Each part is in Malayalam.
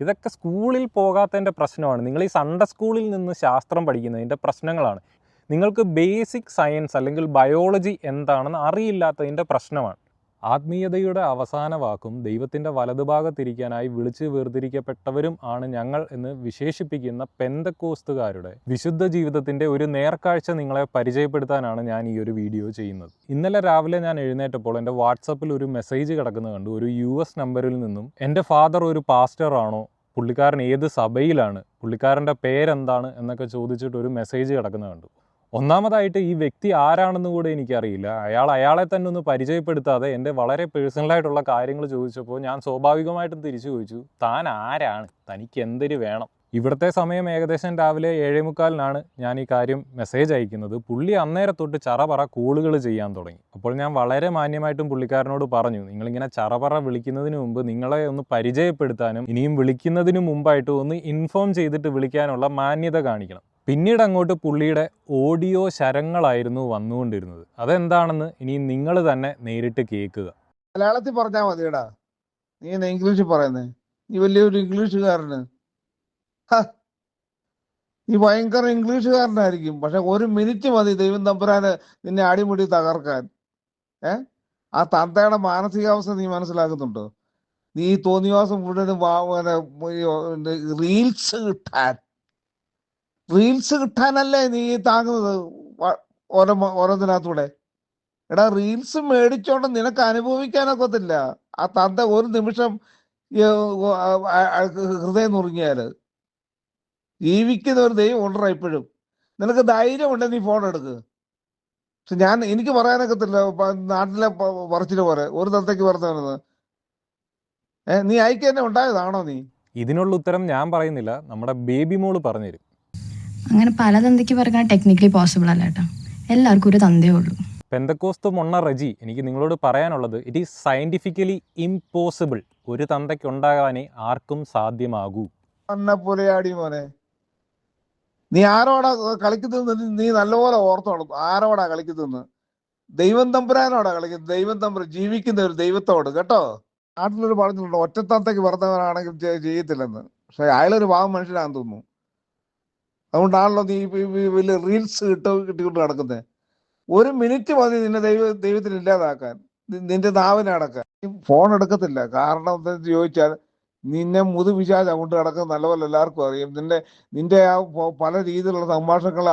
ഇതൊക്കെ സ്കൂളിൽ പോകാത്തതിൻ്റെ പ്രശ്നമാണ്. നിങ്ങൾ ഈ സൺഡേ സ്കൂളിൽ നിന്ന് ശാസ്ത്രം പഠിക്കുന്നതിൻ്റെ പ്രശ്നങ്ങളാണ്. നിങ്ങൾക്ക് ബേസിക് സയൻസ് അല്ലെങ്കിൽ ബയോളജി എന്താണെന്ന് അറിയില്ലാത്തതിൻ്റെ പ്രശ്നമാണ്. ആത്മീയതയുടെ അവസാന വാക്കും ദൈവത്തിൻ്റെ വലതുഭാഗത്തിരിക്കാനായി വിളിച്ച് വേർതിരിക്കപ്പെട്ടവരും ആണ് ഞങ്ങൾ എന്ന് വിശേഷിപ്പിക്കുന്ന പെന്തക്കോസ്തുകാരുടെ വിശുദ്ധ ജീവിതത്തിൻ്റെ ഒരു നേർക്കാഴ്ച നിങ്ങളെ പരിചയപ്പെടുത്താനാണ് ഞാൻ ഈ ഒരു വീഡിയോ ചെയ്യുന്നത്. ഇന്നലെ രാവിലെ ഞാൻ എഴുന്നേറ്റപ്പോൾ എൻ്റെ വാട്സപ്പിൽ ഒരു മെസ്സേജ് കിടക്കുന്നത് കണ്ടു. ഒരു US നമ്പറിൽ നിന്നും എൻ്റെ ഫാദർ ഒരു പാസ്റ്ററാണോ, പുള്ളിക്കാരൻ ഏത് സഭയിലാണ്, പുള്ളിക്കാരൻ്റെ പേരെന്താണ് എന്നൊക്കെ ചോദിച്ചിട്ട് ഒരു മെസ്സേജ് കിടക്കുന്നത് കണ്ടു. ഒന്നാമതായിട്ട് ഈ വ്യക്തി ആരാണെന്ന് കൂടെ എനിക്കറിയില്ല. അയാളെ തന്നെ ഒന്ന് പരിചയപ്പെടുത്താതെ എൻ്റെ വളരെ പേഴ്സണലായിട്ടുള്ള കാര്യങ്ങൾ ചോദിച്ചപ്പോൾ ഞാൻ സ്വാഭാവികമായിട്ടും തിരിച്ചു ചോദിച്ചു, താൻ ആരാണ്, തനിക്ക് എന്തിനു വേണം? ഇവിടുത്തെ സമയം ഏകദേശം രാവിലെ 7:45 ഞാൻ ഈ കാര്യം മെസ്സേജ് അയക്കുന്നത്. പുള്ളി അന്നേരം തൊട്ട് ചറപറ കോളുകൾ ചെയ്യാൻ തുടങ്ങി. അപ്പോൾ ഞാൻ വളരെ മാന്യമായിട്ടും പുള്ളിക്കാരനോട് പറഞ്ഞു, നിങ്ങളിങ്ങനെ ചറപറ വിളിക്കുന്നതിന് മുമ്പ് നിങ്ങളെ ഒന്ന് പരിചയപ്പെടുത്താനും ഇനിയും വിളിക്കുന്നതിന് മുമ്പായിട്ട് ഒന്ന് ഇൻഫോം ചെയ്തിട്ട് വിളിക്കാനുള്ള മാന്യത കാണിക്കണം. പിന്നീട് അങ്ങോട്ട് പുള്ളിയുടെ ഓഡിയോ ശരങ്ങളായിരുന്നു വന്നുകൊണ്ടിരുന്നത്. അതെന്താണെന്ന് ഇനി നിങ്ങൾ തന്നെ നേരിട്ട് കേൾക്കുക. മലയാളത്തിൽ പറഞ്ഞാൽ മതിയടാ, നീ ഇംഗ്ലീഷിൽ പറയുന്നേ. നീ വലിയൊരു ഇംഗ്ലീഷുകാരന്, നീ ഭയങ്കര ഇംഗ്ലീഷുകാരനായിരിക്കും. പക്ഷെ 1 മിനിറ്റ് മതി ദൈവം തമ്പുരാന് നിന്നെ അടിമുടി തകർക്കാൻ. ആ തന്തയുടെ മാനസികാവസ്ഥ നീ മനസ്സിലാക്കുന്നുണ്ടോ? നീ തോന്നിവാസം മുഴുവനും റീൽസ് കിട്ടാനല്ലേ നീ താങ്ങുന്നത് ഓരോന്നിനകത്തൂടെ? എടാ, റീൽസ് മേടിച്ചോണ്ട് നിനക്ക് അനുഭവിക്കാനൊക്കത്തില്ല. ആ തന്ത ഒരു നിമിഷം ഹൃദയം നുറുങ്ങിയാല്. ജീവിക്കുന്ന ഒരു ദൈവം ഉണ്ടോ ഇപ്പോഴും? നിനക്ക് ധൈര്യം ഉണ്ടെങ്കിൽ നീ ഫോൺ എടുക്ക്. പക്ഷെ എനിക്ക് പറയാനൊക്കത്തില്ല. നാട്ടിലെ പറച്ചില് പോലെ ഒരു തന്തയ്ക്ക് പറഞ്ഞത് നീ അയക്ക് തന്നെ ഉണ്ടായതാണോ നീ? ഇതിനുള്ള ഉത്തരം ഞാൻ പറയുന്നില്ല, നമ്മുടെ ബേബി മോള് പറഞ്ഞുതരും. അങ്ങനെ പല തന്തയ്ക്ക് പറയാൻ ടെക്നിക്കലി പോസിബിൾ അല്ല കേട്ടോ. എല്ലാവർക്കും ഒരു തന്തയേ ഉള്ളൂ. പെന്തക്കോസ്ത് മൊണ്ണ റജി, എനിക്ക് നിങ്ങളോട് പറയാനുള്ളത്, ഇറ്റ് ഈസ് സയന്റിഫിക്കലി ഇംപോസിബിൾ. ഒരു തന്തയ്ക്ക് ഉണ്ടാകാനേ ആർക്കും സാധ്യമാകൂ. പുലയാടി മോനെ, നീ ആരോടാ കളിക്കുന്നത്? നീ നല്ലപോലെ ഓർത്തോണം. ആരോടാ കളിക്കുന്നത്? ദൈവം തമ്പുരാനോടാ കളിക്കുന്നത്. ദൈവം തമ്പുരാൻ ജീവിക്കുന്ന ഒരു ദൈവത്തോട് കേട്ടോ. നാട്ടിലൊരു പറഞ്ഞിട്ടുണ്ട്, ഒറ്റത്തന്തയ്ക്ക് പറഞ്ഞവനാണെങ്കിൽ ചെയ്യത്തില്ലെന്ന്. പക്ഷെ അയാളൊരു പാവം മനുഷ്യനാണെന്ന് തോന്നുന്നു. അതുകൊണ്ടാണല്ലോ നീ വലിയ റീൽസ് കിട്ടിക്കൊണ്ട് നടക്കുന്നത്. 1 മിനിറ്റ് മതി നിന്നെ ദൈവത്തിന് ഇല്ലാതാക്കാൻ, നിന്റെ നാവിനെ അടക്കാൻ. ഫോൺ എടുക്കത്തില്ല. കാരണം എന്താണെന്ന് ചോദിച്ചാൽ, നിന്നെ മുതുപിശാച് കൊണ്ട് കിടക്കുന്നത് നല്ലപോലെ എല്ലാവർക്കും അറിയാം. നിന്റെ ആ പല രീതിയിലുള്ള സംഭാഷണങ്ങൾ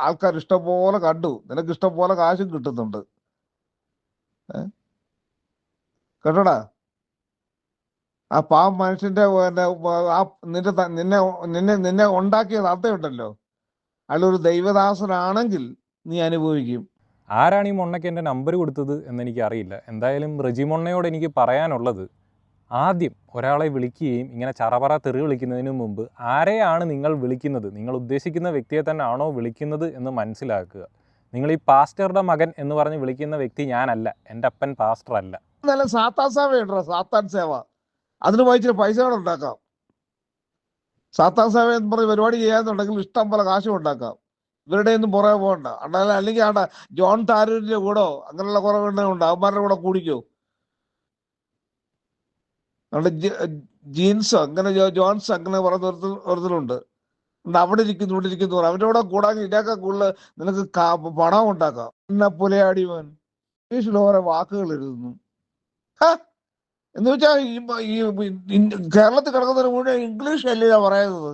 ആൾക്കാർ ഇഷ്ടംപോലെ കണ്ടു. നിനക്ക് ഇഷ്ടംപോലെ കാശും കിട്ടുന്നുണ്ട് കേട്ടോടാ. ആ പാവം മനുഷ്യന്റെ നിന്നെ ഉണ്ടാക്കിയ തത്തയുണ്ടല്ലോ, അയാളൊരു ദൈവദാസനാണെങ്കിൽ നീ അനുഭവിക്കും. ആരാണ് ഈ മൊണ്ണയ്ക്ക് എൻ്റെ നമ്പർ കൊടുത്തത് എന്നെനിക്ക് അറിയില്ല. എന്തായാലും റജി മൊണ്ണയോട് എനിക്ക് പറയാനുള്ളത്, ആദ്യം ഒരാളെ വിളിക്കുകയും ഇങ്ങനെ ചറപറ തെറി വിളിക്കുന്നതിന് മുമ്പ് ആരെയാണ് നിങ്ങൾ വിളിക്കുന്നത്, നിങ്ങൾ ഉദ്ദേശിക്കുന്ന വ്യക്തിയെ തന്നെ ആണോ വിളിക്കുന്നത് എന്ന് മനസ്സിലാക്കുക. നിങ്ങൾ ഈ പാസ്റ്ററുടെ മകൻ എന്ന് പറഞ്ഞ് വിളിക്കുന്ന വ്യക്തി ഞാനല്ല, എൻ്റെ അപ്പൻ പാസ്റ്റർ അല്ല. നല്ല സാത്താൻ സേവ ഉണ്ടോ? സാത്താൻ സേവ, അതിന് വായിച്ചിട്ട് പൈസ കൂടെ ഉണ്ടാക്കാം. സാത്താൻ സേവ എന്ന് പറഞ്ഞ് പരിപാടി ചെയ്യാന്നുണ്ടെങ്കിൽ ഇഷ്ടം പോലെ കാശും ഉണ്ടാക്കാം. ഇവരുടെ ഒന്നും പുറകെ പോകണ്ട. അല്ലെങ്കിൽ ആണ്ട ജോൺ താരൂരിന്റെ കൂടോ അങ്ങനെയുള്ള കുറവുണ്ട്, അവന്മാരുടെ കൂടെ കൂടിക്കോ. നമ്മുടെ ജീൻസ് അങ്ങനെ ജോൺസ് അങ്ങനെ പറയുന്ന ഒരുത്തരുണ്ട്. അവിടെ ഇരിക്കുന്നു ഇവിടെ ഇരിക്കുന്നു, അവന്റെ കൂടെ കൂടാൻ ഇതിനൊക്കെ കൂടുതൽ നിനക്ക് പണം ഉണ്ടാക്കാം. എന്നെ പുലയാടി മോൻ ഇംഗ്ലീഷിൽ ഓരോ വാക്കുകൾ എഴുതുന്നു. എന്ന് വെച്ചാൽ ഈ കേരളത്തിൽ കിടക്കുന്നതിന് മുഴുവൻ ഇംഗ്ലീഷ് അല്ലേ പറയുന്നത്?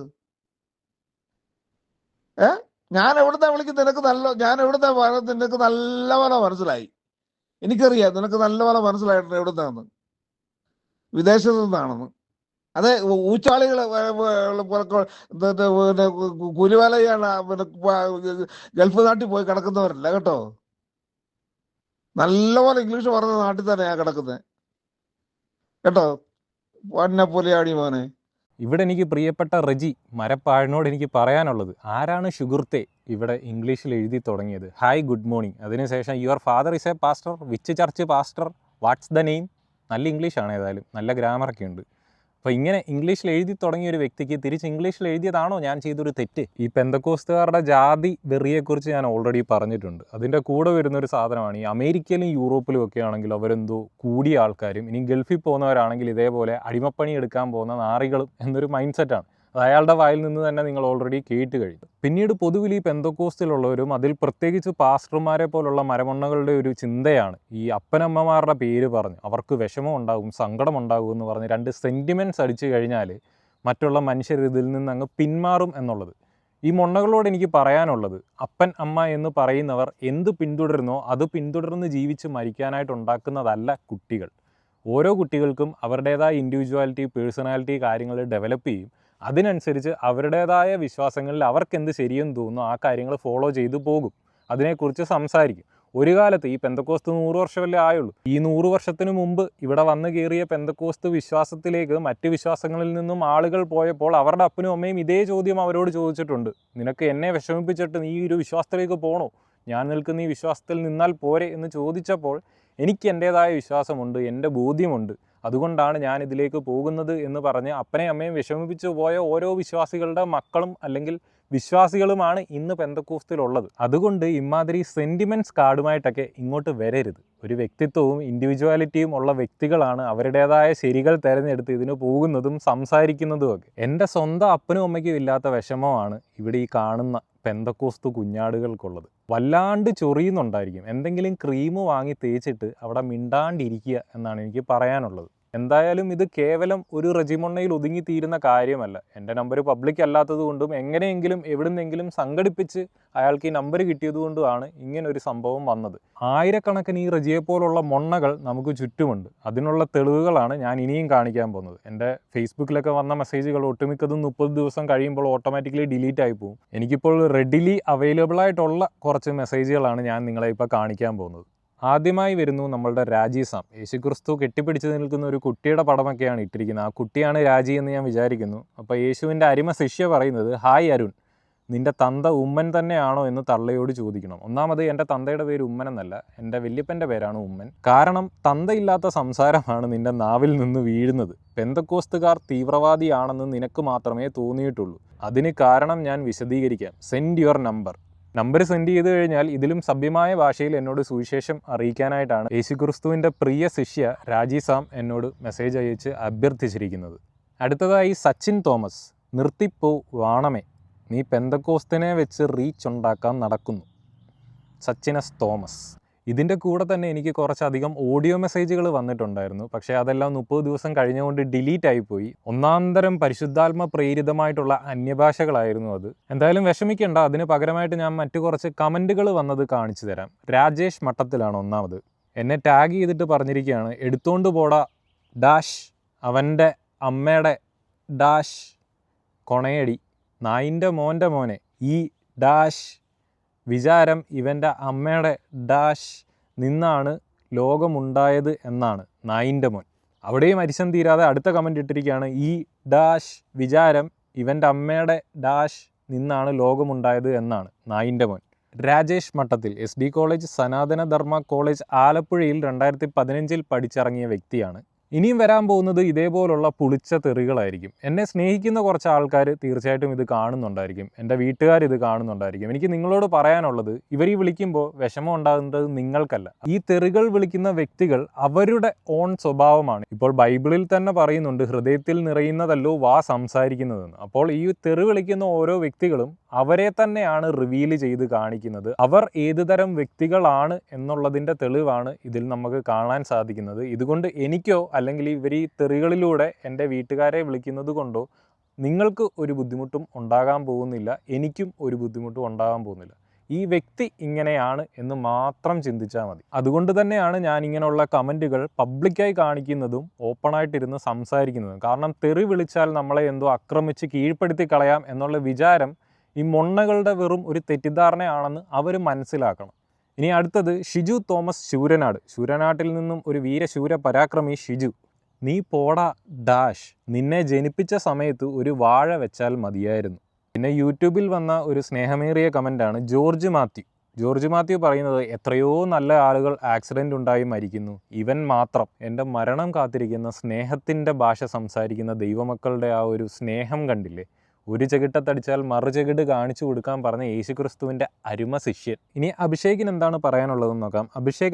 ഞാൻ എവിടുന്നാ വിളിക്കുന്നത്? ഞാൻ എവിടുന്നാ പറയുന്നത്? നിനക്ക് നല്ലപോലെ മനസ്സിലായി. എനിക്കറിയാം നിനക്ക് നല്ലപോലെ മനസ്സിലായിട്ടുണ്ട് എവിടുന്നാന്ന്. വിദേശത്തു നിന്നാണെന്ന്. അതെ, ഊച്ചാളികളെ കൂലിവേലയാണ്, ഗൾഫ് നാട്ടിൽ പോയി കിടക്കുന്നവരല്ല കേട്ടോ. നല്ലപോലെ ഇംഗ്ലീഷ് പറഞ്ഞ നാട്ടിൽ തന്നെയാ കിടക്കുന്നത് കേട്ടോ. വന്ന പുലയാടി മോനെ, ഇവിടെ എനിക്ക് പ്രിയപ്പെട്ട റജി മരപ്പാഴിനോട് എനിക്ക് പറയാനുള്ളത്, ആരാണ് ഷുഗുർത്തെ ഇവിടെ ഇംഗ്ലീഷിൽ എഴുതി തുടങ്ങിയത്? ഹായ് ഗുഡ് മോർണിംഗ്, അതിനുശേഷം your father is A pastor, which church pastor, what's the name? നല്ല ഇംഗ്ലീഷാണ്, ഏതായാലും നല്ല ഗ്രാമറൊക്കെ ഉണ്ട്. അപ്പോൾ ഇങ്ങനെ ഇംഗ്ലീഷിൽ എഴുതി തുടങ്ങിയ ഒരു വ്യക്തിക്ക് തിരിച്ച് ഇംഗ്ലീഷിൽ എഴുതിയതാണോ ഞാൻ ചെയ്തൊരു തെറ്റ്? ഈ പെന്തക്കോസ്തുകാരുടെ ജാതി വെറിയെക്കുറിച്ച് ഞാൻ ഓൾറെഡി പറഞ്ഞിട്ടുണ്ട്. അതിൻ്റെ കൂടെ വരുന്നൊരു സാധനമാണ് ഈ അമേരിക്കയിലും യൂറോപ്പിലും ഒക്കെ ആണെങ്കിൽ അവരെന്തോ കൂടിയ ആൾക്കാരും, ഇനി ഗൾഫിൽ പോകുന്നവരാണെങ്കിൽ ഇതേപോലെ അടിമപ്പണി എടുക്കാൻ പോകുന്ന നാറികളും എന്നൊരു മൈൻഡ് സെറ്റാണ്. അത് അയാളുടെ വായിൽ നിന്ന് തന്നെ നിങ്ങൾ ഓൾറെഡി കേട്ട് കഴിഞ്ഞു. പിന്നീട് പൊതുവിൽ ഈ പെന്തക്കോസ്തിലുള്ളവരും അതിൽ പ്രത്യേകിച്ച് പാസ്റ്റർമാരെ പോലുള്ള മരമണ്ണകളുടെ ഒരു ചിന്തയാണ് ഈ അപ്പനമ്മമാരുടെ പേര് പറഞ്ഞ് അവർക്ക് വിഷമം ഉണ്ടാകും, സങ്കടം ഉണ്ടാകും എന്ന് പറഞ്ഞ് 2 സെൻറ്റിമെൻറ്റ്സ് അടിച്ചു കഴിഞ്ഞാൽ മറ്റുള്ള മനുഷ്യർ ഇതിൽ നിന്ന് അങ്ങ് പിന്മാറും എന്നുള്ളത്. ഈ മൊണ്ണകളോട് എനിക്ക് പറയാനുള്ളത്, അപ്പൻ അമ്മ എന്ന് പറയുന്നവർ എന്ത് പിന്തുടരുന്നോ അത് പിന്തുടർന്ന് ജീവിച്ച് മരിക്കാനായിട്ടുണ്ടാക്കുന്നതല്ല കുട്ടികൾ. ഓരോ കുട്ടികൾക്കും അവരുടേതായ ഇൻഡിവിജ്വാലിറ്റി, പേഴ്സണാലിറ്റി കാര്യങ്ങൾ ഡെവലപ്പ് ചെയ്യും. അതിനനുസരിച്ച് അവരുടേതായ വിശ്വാസങ്ങളിൽ അവർക്കെന്ത് ശരിയെന്ന് തോന്നുന്നു ആ കാര്യങ്ങൾ ഫോളോ ചെയ്തു പോകും. അതിനെക്കുറിച്ച് സംസാരിക്കും. ഒരു കാലത്ത് ഈ പെന്തക്കോസ്ത് 100 വർഷമല്ലേ ആയുള്ളൂ. ഈ 100 വർഷത്തിന് മുമ്പ് ഇവിടെ വന്നു കയറിയ പെന്തക്കോസ്ത് വിശ്വാസത്തിലേക്ക് മറ്റ് വിശ്വാസങ്ങളിൽ നിന്നും ആളുകൾ പോയപ്പോൾ അവരുടെ അപ്പനും അമ്മയും ഇതേ ചോദ്യം അവരോട് ചോദിച്ചിട്ടുണ്ട്. നിനക്ക് എന്നെ വിഷമിപ്പിച്ചിട്ട് നീ ഒരു വിശ്വാസത്തിലേക്ക് പോകണോ? ഞാൻ നിൽക്കുന്ന ഈ വിശ്വാസത്തിൽ നിന്നാൽ പോരെ എന്ന് ചോദിച്ചപ്പോൾ എനിക്ക് എൻ്റേതായ വിശ്വാസമുണ്ട്, എൻ്റെ ബോധ്യമുണ്ട്, അതുകൊണ്ടാണ് ഞാൻ ഇതിലേക്ക് പോകുന്നത് എന്ന് പറഞ്ഞ് അപ്പനെയും അമ്മയും വിഷമിപ്പിച്ചു പോയ ഓരോ വിശ്വാസികളുടെ മക്കളും അല്ലെങ്കിൽ വിശ്വാസികളുമാണ് ഇന്ന് പെന്തക്കോസ്തിലുള്ളത്. അതുകൊണ്ട് ഇമാതിരി സെൻറ്റിമെൻറ്റ്സ് കാർഡുമായിട്ടൊക്കെ ഇങ്ങോട്ട് വരരുത്. ഒരു വ്യക്തിത്വവും ഇൻഡിവിജ്വാലിറ്റിയും ഉള്ള വ്യക്തികളാണ് അവരുടേതായ ശരികൾ തിരഞ്ഞെടുത്ത് ഇതിന് പോകുന്നതും സംസാരിക്കുന്നതുമൊക്കെ. എൻ്റെ സ്വന്തം അപ്പനും അമ്മയ്ക്കും ഇല്ലാത്ത വിഷമമാണ് ഇവിടെ ഈ കാണുന്ന പെന്തക്കോസ്തു കുഞ്ഞാടുകൾക്കുള്ളത്. വല്ലാണ്ട് ചൊറിയുന്നുണ്ടായിരിക്കും. എന്തെങ്കിലും ക്രീം വാങ്ങി തേച്ചിട്ട് അവിടെ മിണ്ടാണ്ടിരിക്കുക എന്നാണ് എനിക്ക് പറയാനുള്ളത്. എന്തായാലും ഇത് കേവലം ഒരു റെജിമൊണ്ണയിൽ ഒതുങ്ങിത്തീരുന്ന കാര്യമല്ല. എൻ്റെ നമ്പർ പബ്ലിക് അല്ലാത്തത് കൊണ്ടും എങ്ങനെയെങ്കിലും എവിടുന്നെങ്കിലും സംഘടിപ്പിച്ച് അയാൾക്ക് ഈ നമ്പർ കിട്ടിയതുകൊണ്ടുമാണ് ഇങ്ങനൊരു സംഭവം വന്നത്. ആയിരക്കണക്കിന് ഈ റെജിയെപ്പോലുള്ള മൊണ്ണകൾ നമുക്ക് ചുറ്റുമുണ്ട്. അതിനുള്ള തെളിവുകളാണ് ഞാൻ ഇനിയും കാണിക്കാൻ പോകുന്നത്. എൻ്റെ ഫേസ്ബുക്കിലൊക്കെ വന്ന മെസ്സേജുകൾ ഒട്ടുമിക്കതും 30 ദിവസം കഴിയുമ്പോൾ ഓട്ടോമാറ്റിക്കലി ഡിലീറ്റ് ആയി പോകും. എനിക്കിപ്പോൾ റെഡിലി അവൈലബിൾ ആയിട്ടുള്ള കുറച്ച് മെസ്സേജുകളാണ് ഞാൻ നിങ്ങളെ ഇപ്പോൾ കാണിക്കാൻ പോകുന്നത്. ആദ്യമായി വരുന്നു നമ്മളുടെ രാജി സാം. യേശുക്രിസ്തു കെട്ടിപ്പിടിച്ച് നിൽക്കുന്ന ഒരു കുട്ടിയുടെ പടമൊക്കെയാണ് ഇട്ടിരിക്കുന്നത്. ആ കുട്ടിയാണ് രാജി എന്ന് ഞാൻ വിചാരിക്കുന്നു. അപ്പോൾ യേശുവിൻ്റെ അരിമ ശിഷ്യ പറയുന്നത്, ഹായ് അരുൺ, നിൻ്റെ തന്ത ഉമ്മൻ തന്നെയാണോ എന്ന് തള്ളയോട് ചോദിക്കണം. ഒന്നാമത് എൻ്റെ തന്തയുടെ പേര് ഉമ്മൻ എന്നല്ല, എൻ്റെ വല്യപ്പൻ്റെ പേരാണ് ഉമ്മൻ. കാരണം തന്തയില്ലാത്ത സംസാരമാണ് നിൻ്റെ നാവിൽ നിന്ന് വീഴുന്നത്. പെന്തക്കോസ്തുകാർ തീവ്രവാദിയാണെന്ന് നിനക്ക് മാത്രമേ തോന്നിയിട്ടുള്ളൂ. അതിന് കാരണം ഞാൻ വിശദീകരിക്കാം. സെൻഡ് യുവർ നമ്പർ സെൻഡ് ചെയ്ത് കഴിഞ്ഞാൽ ഇതിലും സഭ്യമായ ഭാഷയിൽ എന്നോട് സുവിശേഷം അറിയിക്കാനായിട്ടാണ് യേശുക്രിസ്തുവിൻ്റെ പ്രിയ ശിഷ്യ രാജി സാം എന്നോട് മെസ്സേജ് അയച്ച് അഭ്യർത്ഥിച്ചിരിക്കുന്നത്. അടുത്തതായി സച്ചിൻ തോമസ്, നിർത്തിപ്പോ വാണമേ, നീ പെന്തക്കോസ്തിനെ വെച്ച് റീച്ച് ഉണ്ടാക്കാൻ നടക്കുന്നു. സച്ചിനസ് തോമസ്. ഇതിൻ്റെ കൂടെ തന്നെ എനിക്ക് കുറച്ചധികം ഓഡിയോ മെസ്സേജുകൾ വന്നിട്ടുണ്ടായിരുന്നു. പക്ഷേ അതെല്ലാം 30 ദിവസം കഴിഞ്ഞുകൊണ്ട് ഡിലീറ്റ് ആയിപ്പോയി. ഒന്നാന്തരം പരിശുദ്ധാത്മ പ്രേരിതമായിട്ടുള്ള അന്യഭാഷകളായിരുന്നു അത്. എന്തായാലും വിഷമിക്കേണ്ട, അതിന് പകരമായിട്ട് ഞാൻ മറ്റു കുറച്ച് കമൻറ്റുകൾ വന്നത് കാണിച്ചു തരാം. രാജേഷ് മട്ടത്തിലാണ് ഒന്നാമത്. എന്നെ ടാഗ് ചെയ്തിട്ട് പറഞ്ഞിരിക്കുകയാണ്, എടുത്തോണ്ട് പോടാ ഡാഷ് അവൻ്റെ അമ്മയുടെ ഡാഷ് കൊണയടി നായിൻ്റെ മോൻ്റെ മോനെ ഈ ഡാഷ് വിചാരം ഇവൻ്റെ അമ്മയുടെ ഡാഷ് നിന്നാണ് ലോകമുണ്ടായത് എന്നാണ് നായിൻ്റെ മോൻ. അവിടെയും അരിശം തീരാതെ അടുത്ത കമൻറ്റ് ഇട്ടിരിക്കുകയാണ്, ഈ ഡാഷ് വിചാരം ഇവൻ്റെ അമ്മയുടെ ഡാഷ് നിന്നാണ് ലോകമുണ്ടായത് എന്നാണ് നായിൻ്റെ മോൻ. രാജേഷ് മട്ടത്തിൽ SD കോളേജ് സനാതന ധർമ്മ കോളേജ് ആലപ്പുഴയിൽ 2015 പഠിച്ചിറങ്ങിയ വ്യക്തിയാണ്. ഇനിയും വരാൻ പോകുന്നത് ഇതേപോലുള്ള പുളിച്ച തെറികളായിരിക്കും. എന്നെ സ്നേഹിക്കുന്ന കുറച്ച് ആൾക്കാർ തീർച്ചയായിട്ടും ഇത് കാണുന്നുണ്ടായിരിക്കും. എൻ്റെ വീട്ടുകാർ ഇത് കാണുന്നുണ്ടായിരിക്കും. എനിക്ക് നിങ്ങളോട് പറയാനുള്ളത്, ഇവർ ഈ വിളിക്കുമ്പോൾ വിഷമം ഉണ്ടാകുന്നത് നിങ്ങൾക്കല്ല. ഈ തെറികൾ വിളിക്കുന്ന വ്യക്തികൾ അവരുടെ ഓൺ സ്വഭാവമാണ്. ഇപ്പോൾ ബൈബിളിൽ തന്നെ പറയുന്നുണ്ട്, ഹൃദയത്തിൽ നിറയുന്നതല്ലോ വാ സംസാരിക്കുന്നതെന്ന്. അപ്പോൾ ഈ തെറി വിളിക്കുന്ന ഓരോ വ്യക്തികളും അവരെ തന്നെയാണ് റിവീൽ ചെയ്ത് കാണിക്കുന്നത്. അവർ ഏതുതരം വ്യക്തികളാണ് എന്നുള്ളതിൻ്റെ തെളിവാണ് ഇതിൽ നമുക്ക് കാണാൻ സാധിക്കുന്നത്. ഇതുകൊണ്ട് എനിക്കോ അല്ലെങ്കിൽ ഇവർ ഈ തെറികളിലൂടെ എൻ്റെ വീട്ടുകാരെ വിളിക്കുന്നത് കൊണ്ടോ നിങ്ങൾക്ക് ഒരു ബുദ്ധിമുട്ടും ഉണ്ടാകാൻ പോകുന്നില്ല, എനിക്കും ഒരു ബുദ്ധിമുട്ടും ഉണ്ടാകാൻ പോകുന്നില്ല. ഈ വ്യക്തി ഇങ്ങനെയാണ് എന്ന് മാത്രം ചിന്തിച്ചാൽ മതി. അതുകൊണ്ട് തന്നെയാണ് ഞാൻ ഇങ്ങനെയുള്ള കമൻറ്റുകൾ പബ്ലിക്കായി കാണിക്കുന്നതും ഓപ്പണായിട്ടിരുന്ന് സംസാരിക്കുന്നതും. കാരണം തെറി വിളിച്ചാൽ നമ്മളെ എന്തോ ആക്രമിച്ച് കീഴ്പ്പെടുത്തി കളയാം എന്നുള്ള വിചാരം ഈ മൊണ്ണകളുടെ വെറും ഒരു തെറ്റിദ്ധാരണയാണെന്ന് അവർ മനസ്സിലാക്കണം. ഇനി അടുത്തത് ഷിജു തോമസ് ശൂരനാട്. ശൂരനാട്ടിൽ നിന്നും ഒരു വീരശൂര പരാക്രമി ഷിജു, നീ പോടാ ഡാഷ്, നിന്നെ ജനിപ്പിച്ച സമയത്ത് ഒരു വാഴ വെച്ചാൽ മതിയായിരുന്നു. പിന്നെ യൂട്യൂബിൽ വന്ന ഒരു സ്നേഹമേറിയ കമൻ്റാണ് ജോർജ് മാത്യു. ജോർജ് മാത്യു പറയുന്നത് എത്രയോ നല്ല ആളുകൾ ആക്സിഡൻ്റ് ഉണ്ടായി മരിക്കുന്നു, ഇവൻ മാത്രം എൻ്റെ മരണം കാത്തിരിക്കുന്ന സ്നേഹത്തിൻ്റെ ഭാഷ സംസാരിക്കുന്ന ദൈവമക്കളുടെ ആ ഒരു സ്നേഹം കണ്ടില്ലേ? ഒരു ചെകിട്ടത്തടിച്ചാൽ മറു ചെകിട് കാണിച്ചു കൊടുക്കാൻ പറഞ്ഞ യേശുക്രിസ്തുവിൻ്റെ അരുമ ശിഷ്യൻ. ഇനി അഭിഷേകിന് എന്താണ് പറയാനുള്ളതെന്ന് നോക്കാം.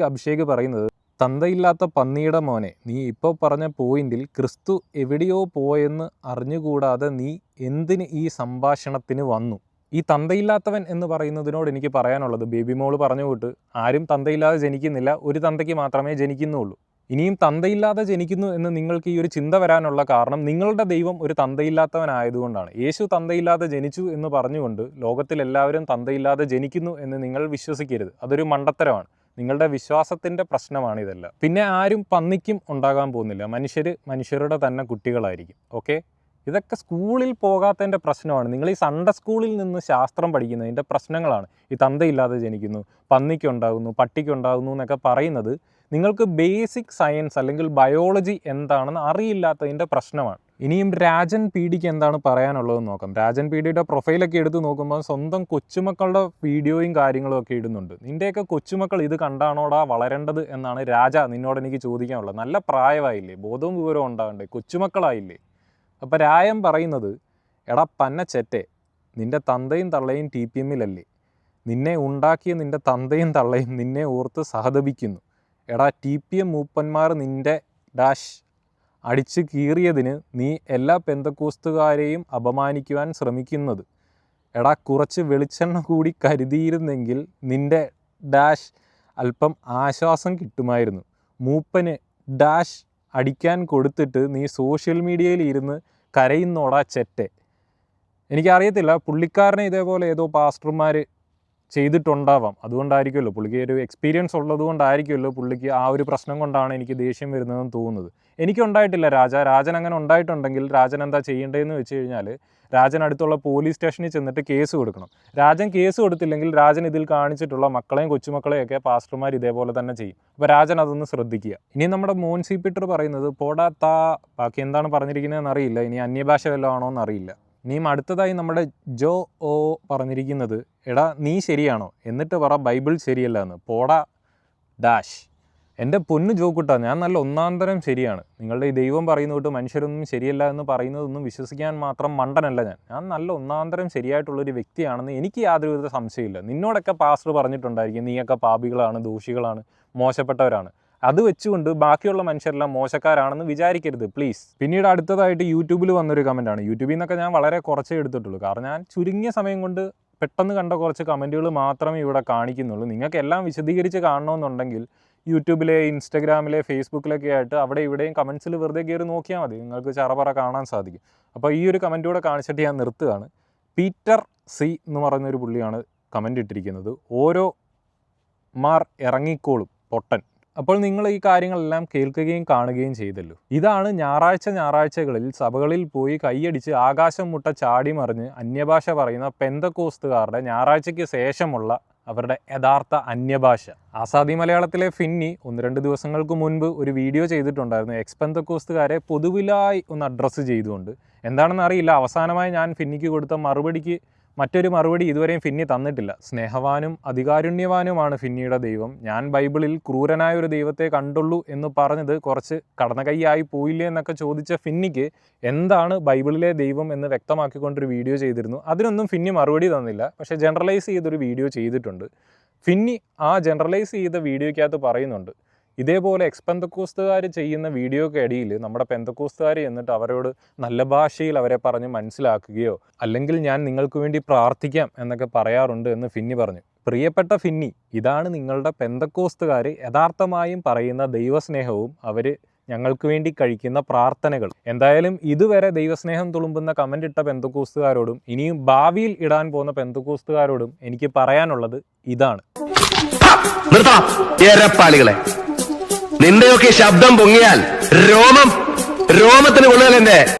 അഭിഷേക് പറയുന്നത്, തന്തയില്ലാത്ത പന്നിയുടെ മോനെ, നീ ഇപ്പോൾ പറഞ്ഞ പോയിന്റിൽ ക്രിസ്തു എവിടെയോ പോയെന്ന് അറിഞ്ഞുകൂടാതെ നീ എന്തിന് ഈ സംഭാഷണത്തിന് വന്നു? ഈ തന്തയില്ലാത്തവൻ എന്ന് പറയുന്നതിനോട് എനിക്ക് പറയാനുള്ളത്, ബേബി മോള് പറഞ്ഞു വിട്ട് ആരും തന്തയില്ലാതെ ജനിക്കുന്നില്ല, ഒരു തന്തയ്ക്ക് മാത്രമേ ജനിക്കുന്നുള്ളൂ. ഇനിയും തന്തയില്ലാതെ ജനിക്കുന്നു എന്ന് നിങ്ങൾക്ക് ഈ ഒരു ചിന്ത വരാനുള്ള കാരണം നിങ്ങളുടെ ദൈവം ഒരു തന്തയില്ലാത്തവനായതുകൊണ്ടാണ്. യേശു തന്തയില്ലാതെ ജനിച്ചു എന്ന് പറഞ്ഞുകൊണ്ട് ലോകത്തിലെല്ലാവരും തന്തയില്ലാതെ ജനിക്കുന്നു എന്ന് നിങ്ങൾ വിശ്വസിക്കരുത്. അതൊരു മണ്ടത്തരമാണ്. നിങ്ങളുടെ വിശ്വാസത്തിൻ്റെ പ്രശ്നമാണ് ഇതെല്ലാം. പിന്നെ ആരും പന്നിക്കും ഉണ്ടാകാൻ പോകുന്നില്ല. മനുഷ്യരുടെ തന്നെ കുട്ടികളായിരിക്കും. ഓക്കെ, ഇതൊക്കെ സ്കൂളിൽ പോകാത്തതിൻ്റെ പ്രശ്നമാണ്. നിങ്ങൾ ഈ സൺഡേ സ്കൂളിൽ നിന്ന് ശാസ്ത്രം പഠിക്കുന്നതിൻ്റെ പ്രശ്നങ്ങളാണ്. ഈ തന്തയില്ലാതെ ജനിക്കുന്നു, പന്നിക്കുണ്ടാകുന്നു, പട്ടിക്കുണ്ടാകുന്നു എന്നൊക്കെ പറയുന്നത് നിങ്ങൾക്ക് ബേസിക് സയൻസ് അല്ലെങ്കിൽ ബയോളജി എന്താണെന്ന് അറിയില്ലാത്തതിൻ്റെ പ്രശ്നമാണ്. ഇനിയും രാജൻ പീഡിക്ക് എന്താണ് പറയാനുള്ളതെന്ന് നോക്കാം. രാജൻ പീഡിയുടെ പ്രൊഫൈലൊക്കെ എടുത്ത് നോക്കുമ്പോൾ സ്വന്തം കൊച്ചുമക്കളുടെ വീഡിയോയും കാര്യങ്ങളും ഒക്കെ ഇടുന്നുണ്ട്. നിൻ്റെയൊക്കെ കൊച്ചുമക്കൾ ഇത് കണ്ടാണോടാ വളരേണ്ടത് എന്നാണ് രാജ നിന്നോട് എനിക്ക് ചോദിക്കാനുള്ളത്. നല്ല പ്രായമായില്ലേ, ബോധവും വിവരവും ഉണ്ടാകണ്ടേ, കൊച്ചുമക്കളായില്ലേ? അപ്പോൾ രായം പറയുന്നത്, എടാ പന്ന ചെറ്റെ, നിൻ്റെ തന്തയും തള്ളയും TPM-ലല്ലേ? നിന്നെ ഉണ്ടാക്കിയ നിൻ്റെ തന്തയും തള്ളയും നിന്നെ ഓർത്ത് സഹതപിക്കുന്നു. എടാ TPM മൂപ്പന്മാർ നിൻ്റെ ഡാഷ് അടിച്ച് കീറിയതിന് നീ എല്ലാ പെന്തക്കോസ്തുകാരെയും അപമാനിക്കുവാൻ ശ്രമിക്കുന്നത്. എടാ കുറച്ച് വെളിച്ചെണ്ണ കൂടി കരുതിയിരുന്നെങ്കിൽ നിൻ്റെ ഡാഷ് അല്പം ആശ്വാസം കിട്ടുമായിരുന്നു. മൂപ്പന് ഡാഷ് അടിക്കാൻ കൊടുത്തിട്ട് നീ സോഷ്യൽ മീഡിയയിൽ ഇരുന്ന് കരയുന്നോടാ ചെറ്റെ. എനിക്കറിയത്തില്ല, പുള്ളിക്കാരനെ ഇതേപോലെ ഏതോ പാസ്റ്റർമാർ ചെയ്തിട്ടുണ്ടാവാം. അതുകൊണ്ടായിരിക്കുമല്ലോ, പുള്ളിക്ക് ഒരു എക്സ്പീരിയൻസ് ഉള്ളത് കൊണ്ടായിരിക്കുമല്ലോ പുള്ളിക്ക് ആ ഒരു പ്രശ്നം കൊണ്ടാണ് എനിക്ക് ദേഷ്യം വരുന്നതെന്ന് തോന്നുന്നത്. എനിക്കുണ്ടായിട്ടില്ല. രാജൻ അങ്ങനെ ഉണ്ടായിട്ടുണ്ടെങ്കിൽ രാജൻ എന്താ ചെയ്യേണ്ടതെന്ന് വെച്ച് കഴിഞ്ഞാൽ, രാജൻ അടുത്തുള്ള പോലീസ് സ്റ്റേഷനിൽ ചെന്നിട്ട് കേസ് കൊടുക്കണം. രാജൻ കേസ് കൊടുത്തില്ലെങ്കിൽ രാജൻ ഇതിൽ കാണിച്ചിട്ടുള്ള മക്കളെയും കൊച്ചുമക്കളെയൊക്കെ പാസ്റ്റർമാർ ഇതേപോലെ തന്നെ ചെയ്യും. അപ്പോൾ രാജൻ അതൊന്ന് ശ്രദ്ധിക്കുക. ഇനി നമ്മുടെ മോൻസി പീറ്റർ പറയുന്നത്, പോടാത്താ, ബാക്കി എന്താണ് പറഞ്ഞിരിക്കുന്നതെന്ന് അറിയില്ല, ഇനി അന്യഭാഷ വല്ലതും ആണോ എന്നറിയില്ല. ഇനിയും അടുത്തതായി നമ്മുടെ ജോ ഓ പറഞ്ഞിരിക്കുന്നത്, എടാ നീ ശരിയാണോ എന്നിട്ട് പറ ബൈബിൾ ശരിയല്ല എന്ന്. പോടാ ഡാഷ്. എൻ്റെ പൊന്നു ജോക്കുട്ടാ, ഞാൻ നല്ല ഒന്നാന്തരം ശരിയാണ്. നിങ്ങളുടെ ഈ ദൈവം പറയുന്ന തൊട്ട് മനുഷ്യരൊന്നും ശരിയല്ല എന്ന് പറയുന്നതൊന്നും വിശ്വസിക്കാൻ മാത്രം മണ്ടനല്ല ഞാൻ നല്ല ഒന്നാന്തരം ശരിയായിട്ടുള്ളൊരു വ്യക്തിയാണെന്ന് എനിക്ക് യാതൊരുവിധ സംശയമില്ല. നിന്നോടൊക്കെ പാസ്റ്റർ പറഞ്ഞിട്ടുണ്ടായിരിക്കും നീയൊക്കെ പാപികളാണ്, ദോഷികളാണ്, മോശപ്പെട്ടവരാണ്. അത് വെച്ചുകൊണ്ട് ബാക്കിയുള്ള മനുഷ്യരെല്ലാം മോശക്കാരാണെന്ന് വിചാരിക്കരുത് പ്ലീസ്. പിന്നീട് അടുത്തതായിട്ട് യൂട്യൂബിൽ വന്നൊരു കമൻറ്റാണ്. യൂട്യൂബിൽ നിന്നൊക്കെ ഞാൻ വളരെ കുറച്ചേ എടുത്തിട്ടുള്ളൂ, കാരണം ഞാൻ ചുരുങ്ങിയ സമയം കൊണ്ട് പെട്ടെന്ന് കണ്ട കുറച്ച് കമൻറ്റുകൾ മാത്രമേ ഇവിടെ കാണിക്കുന്നുള്ളൂ. നിങ്ങൾക്ക് എല്ലാം വിശദീകരിച്ച് കാണണമെന്നുണ്ടെങ്കിൽ യൂട്യൂബിലെ, ഇൻസ്റ്റഗ്രാമിലെ, ഫേസ്ബുക്കിലൊക്കെ ആയിട്ട് അവിടെ ഇവിടെയും കമൻസിൽ വെറുതെ കയറി നോക്കിയാൽ മതി, നിങ്ങൾക്ക് ചറപറ കാണാൻ സാധിക്കും. അപ്പോൾ ഈ ഒരു കമൻറ്റ് കൂടെ കാണിച്ചിട്ട് ഞാൻ നിർത്തുകയാണ്. പീറ്റർ സി എന്ന് പറയുന്നൊരു പുള്ളിയാണ് കമൻറ്റ് ഇട്ടിരിക്കുന്നത്. ഓരോ മാർ ഇറങ്ങിക്കോളും പൊട്ടൻ. അപ്പോൾ നിങ്ങൾ ഈ കാര്യങ്ങളെല്ലാം കേൾക്കുകയും കാണുകയും ചെയ്തല്ലോ. ഇതാണ് ഞായറാഴ്ചകളിൽ സഭകളിൽ പോയി കൈയടിച്ച് ആകാശം മുട്ട ചാടി മറിഞ്ഞ് അന്യഭാഷ പറയുന്ന പെന്തക്കോസ്തുകാരുടെ ഞായറാഴ്ചയ്ക്ക് ശേഷമുള്ള അവരുടെ യഥാർത്ഥ അന്യഭാഷ. ആസാദി മലയാളത്തിലെ ഫിന്നി 1-2 ദിവസങ്ങൾക്ക് മുൻപ് ഒരു വീഡിയോ ചെയ്തിട്ടുണ്ടായിരുന്നു, പെന്തക്കോസ്തുകാരെ പൊതുവിലായി ഒന്ന് അഡ്രസ്സ് ചെയ്തുകൊണ്ട്. എന്താണെന്ന് അറിയില്ല, അവസാനമായി ഞാൻ ഫിന്നിക്ക് കൊടുത്ത മറുപടിക്ക് മറ്റൊരു മറുപടി ഇതുവരെയും ഫിന്നി തന്നിട്ടില്ല. സ്നേഹവാനും അധികാരുണ്യവാനുമാണ് ഫിന്നിയുടെ ദൈവം. ഞാൻ ബൈബിളിൽ ക്രൂരനായ ഒരു ദൈവത്തെ കണ്ടുള്ളൂ എന്ന് പറഞ്ഞത് കുറച്ച് കടന്നകൈയായി പോയില്ലേ എന്നൊക്കെ ചോദിച്ച ഫിന്നിക്ക് എന്താണ് ബൈബിളിലെ ദൈവം എന്ന് വ്യക്തമാക്കിക്കൊണ്ടൊരു വീഡിയോ ചെയ്തിരുന്നു. അതിനൊന്നും ഫിന്നി മറുപടി തന്നില്ല, പക്ഷേ ജനറലൈസ് ചെയ്തൊരു വീഡിയോ ചെയ്തിട്ടുണ്ട്. ഫിന്നി ആ ജനറലൈസ് ചെയ്ത വീഡിയോയ്ക്കകത്ത് പറയുന്നുണ്ട്, ഇതേപോലെ പെന്തക്കോസ്തുകാർ ചെയ്യുന്ന വീഡിയോയ്ക്ക് ഇടയിൽ നമ്മുടെ പെന്തക്കോസ്തുകാർ എന്നിട്ട് അവരോട് നല്ല ഭാഷയിൽ അവരെ പറഞ്ഞ് മനസ്സിലാക്കുകയോ അല്ലെങ്കിൽ ഞാൻ നിങ്ങൾക്ക് വേണ്ടി പ്രാർത്ഥിക്കാം എന്നൊക്കെ പറയാറുണ്ട് എന്ന് ഫിന്നി പറഞ്ഞു. പ്രിയപ്പെട്ട ഫിന്നി, ഇതാണ് നിങ്ങളുടെ പെന്തക്കോസ്തുകാർ യഥാർത്ഥമായും പറയുന്ന ദൈവസ്നേഹവും അവർ ഞങ്ങൾക്ക് വേണ്ടി കഴിക്കുന്ന പ്രാർത്ഥനകൾ. എന്തായാലും ഇതുവരെ ദൈവസ്നേഹം തുളുമ്പുന്ന കമൻ്റ് ഇട്ട പെന്തക്കോസ്തുകാരോടും ഇനിയും ഭാവിയിൽ ഇടാൻ പോകുന്ന പെന്തക്കോസ്തുകാരോടും എനിക്ക് പറയാനുള്ളത് ഇതാണ്. നിന്റെയൊക്കെ ശബ്ദം പൊങ്ങിയാൽ രോമത്തിന് കൊള്ളുകയല്ലേ.